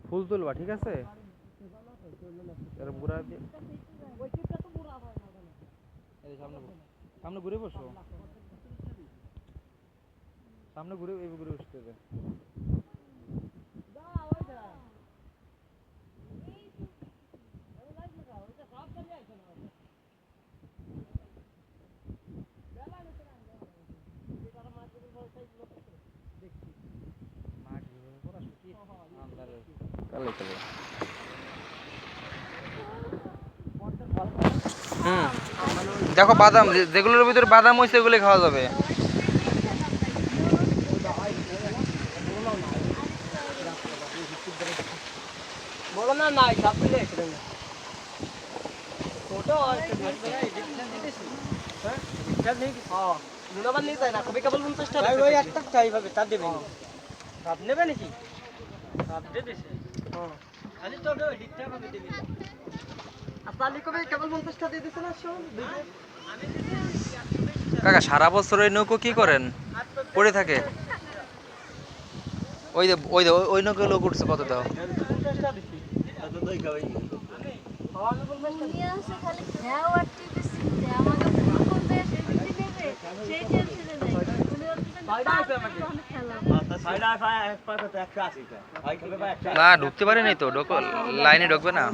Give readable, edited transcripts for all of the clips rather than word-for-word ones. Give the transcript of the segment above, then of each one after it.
ফুল তুলবা ঠিক আছে সামনে ঘুরে বসো সামনে ঘুরে ঘুরে বসতে হবে দেখো বাদাম যেগুলোর ভিতরে বাদাম হয়েছে ওগুলো খাওয়া যাবে বলো না নাই সব মিলে ফটো আর হ্যাঁ দুনাবার নিয়ে যায় না কবে কেবল 50 টাকা ওই একটা চাই হবে তার দেবে সব নেবে নাকি সব দেবে হ্যাঁ খালি তো ওই দিকটা হবে দেবে আপনালি কবে কেবল 50 টাকা দিয়ে দিছেন না সব কাকা সারা বছর ওই নৌকো কি করেন পড়ে থাকে ওই যে ওই নৌকো লোক উঠছে কত দাও 50 টাকা দিছি এত দই খাওয়াই না ঢুকতে পারে নাই তো লাইনে ঢুকবে না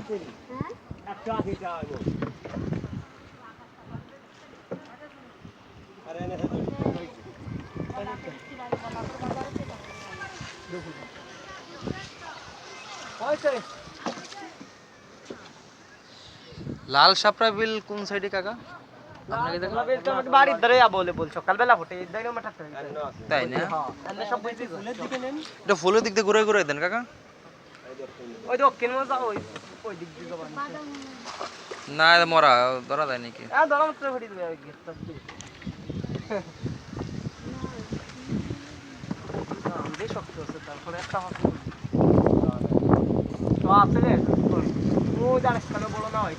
লাল সাপড়া বিল কোন সাইডে কাকা বাড়ির ধারে বলে বল সকালবেলা ফোটে তাই না এটা ফুলের দিক দিয়ে ঘুরে ঘুরে দেন কাকা ওই দক্ষিণ মজা ওই দিক দিয়ে না মরা ধরা যায় নাকি ধরা মাত্র ফেটি দেবে শক্ত আছে তারপরে একটা আছে ও জানিস কেন বলো না হয়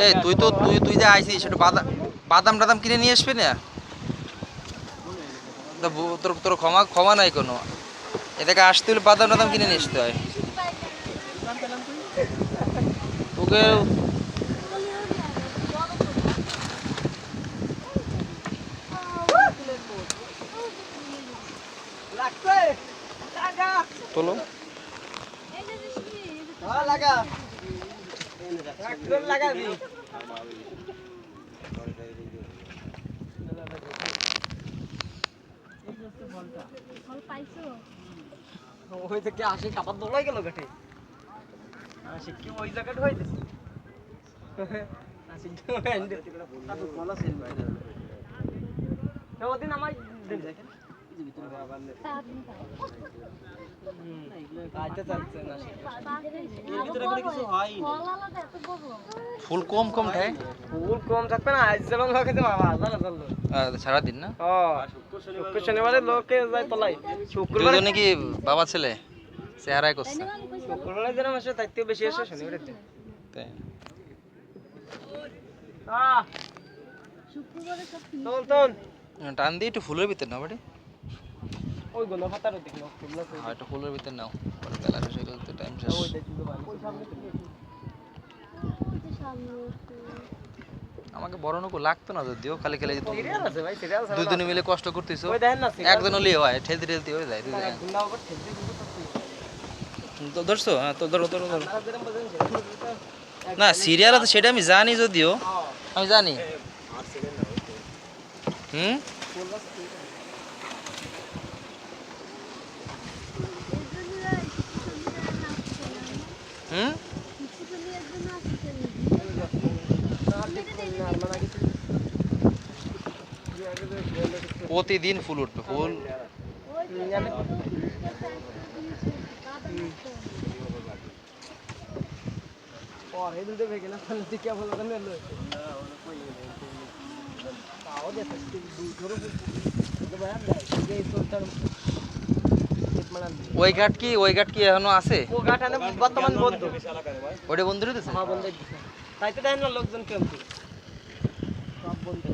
এই তুই যে আইছিস সেটা বাদাম টাদাম কিনে নিয়ে আসবি না তোর ক্ষমা নাই কোনো এদিকে আসতে হলে বাদাম টাদাম কিনে নিয়ে আসতে হয় তোকে তোলো লাগা লাগাবি ওই থেকে আসে কাপড় দোলাই গেল গেটে আসে কি ওই জায়গাটা হইতেছে আসে তো এন্ড তারপর কলা সেল করে তো ওদিন আমায় দিন দেখেন ফুল কম কম ঠাই ফুল কম থাকবে না আজ যেমন লোকে বাবা সারাদিন না শুক্র শনিবারে লোকে যায় তলাই শুক্রবার কি বাবা ছেলে চেহারাই করছে শুক্রবারে যেন আসে তাইতে বেশি আসে শনিবারে তাই শুক্রবারে সব তোন টান দিয়ে একটু ফুলের ভিতর না বাড়ি ওই গোলা পাতার দিক না একটু ফুলের ভিতর নাও পরে বেলা শেষ হয়ে গেলে তো টাইম শেষ আমাকে বড় নৌকো লাগতো না যদিও খালি খালি দুজনে মিলে কষ্ট করতেছো একজন হলেই হয় ঠেলতে ঠেলতে হয়ে যায় তো ধরছো হ্যাঁ তো ধরো ধরো ধরো না সিরিয়াল আছে সেটা আমি জানি যদিও আমি জানি হুম হুম প্রতিদিন ফুল উঠবে ফুল। ওই ঘাট কি এখনো আছে? ও ঘাট এনে বর্তমান বন্ধ। ওটা বন্ধ করে দিছে? হ্যাঁ বন্ধ দিছে। তাই তো দেখেন না লোকজন কেমন সব বন্ধ।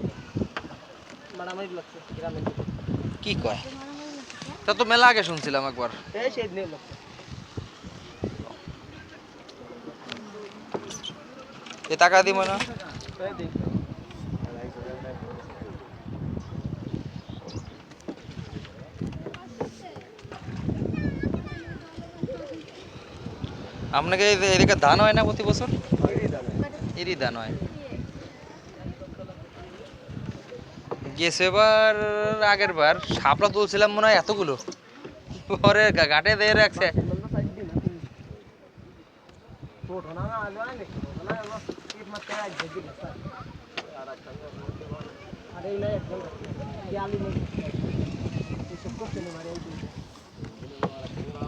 মারামারি লাগছে গ্রামে। কি কয়? তা তো মেলা আগে শুনছিলাম একবার। এই সেই দিনে লাগছে। এ টাকা দিব না? এই দিন। আপনাকে এদিকে ধান হয় না প্রতি বছর? এরই ধান হয়। গেছে এবার আগের বার শাপলা তুলছিলাম মনে হয় এতগুলো, পরে ঘাটে দিয়ে রাখছে। আরে নাই একদম